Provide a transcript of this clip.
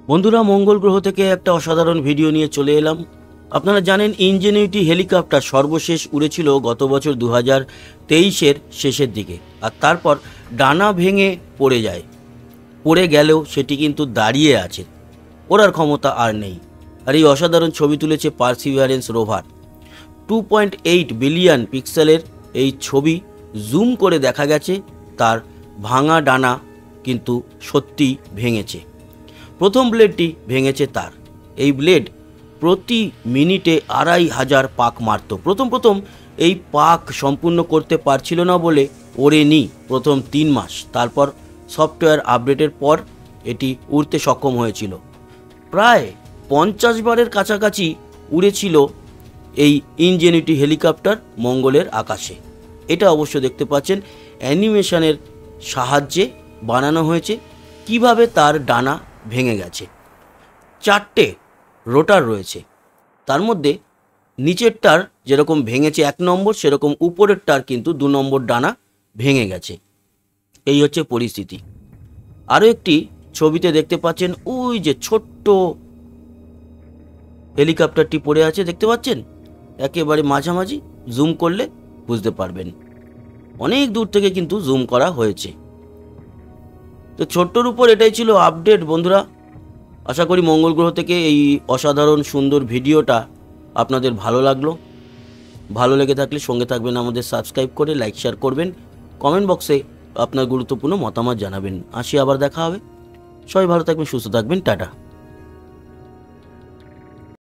বন্ধুরা, মঙ্গল গ্রহ থেকে একটা অসাধারণ ভিডিও নিয়ে চলে এলাম। আপনারা জানেন ইনজেনিউটি হেলিকপ্টার সর্বশেষ উড়েছিল গত বছর 2023-এর শেষের দিকে, আর তারপর ডানা ভেঙে পড়ে যায়। পড়ে গেলেও সেটি কিন্তু দাঁড়িয়ে আছে, ওড়ার ক্ষমতা আর নেই। আর এই অসাধারণ ছবি তুলেছে পার্সিভিয়ারেন্স রোভার। 2.8 বিলিয়ন পিক্সেলের এই ছবি জুম করে দেখা গেছে তার ভাঙা ডানা কিন্তু সত্যি ভেঙেছে। প্রথম ব্লেডটি ভেঙেছে তার। এই ব্লেড প্রতি মিনিটে 2500 পাক মারত। প্রথম এই পাক সম্পূর্ণ করতে পারছিল না বলে ওড়েনি প্রথম 3 মাস। তারপর সফটওয়্যার আপডেটের পর এটি উড়তে সক্ষম হয়েছিল। প্রায় 50 বারের কাছাকাছি উড়েছিল এই ইনজেনিউটি হেলিকপ্টার মঙ্গলের আকাশে। এটা অবশ্য দেখতে পাচ্ছেন অ্যানিমেশনের সাহায্যে বানানো হয়েছে কিভাবে তার ডানা ভেঙে গেছে। 4টে রোটার রয়েছে, তার মধ্যে নিচেরটার যেরকম ভেঙেছে 1 নম্বর, সেরকম উপরেরটার কিন্তু 2 নম্বর ডানা ভেঙে গেছে। এই হচ্ছে পরিস্থিতি। আরও একটি ছবিতে দেখতে পাচ্ছেন ওই যে ছোট্ট হেলিকপ্টারটি পড়ে আছে, দেখতে পাচ্ছেন একেবারে মাঝামাঝি। জুম করলে বুঝতে পারবেন, অনেক দূর থেকে কিন্তু জুম করা হয়েছে। তো ছোট্টর উপর এটাই ছিল আপডেট বন্ধুরা। আশা করি মঙ্গল গ্রহ থেকে এই অসাধারণ সুন্দর ভিডিওটা আপনাদের ভালো লাগলো। ভালো লেগে থাকলে সঙ্গে থাকবেন, আমাদের সাবস্ক্রাইব করে লাইক শেয়ার করবেন, কমেন্ট বক্সে আপনার গুরুত্বপূর্ণ মতামত জানাবেন। আসি, আবার দেখা হবে। সবাই ভালো থাকবেন, সুস্থ থাকবেন, টাটা।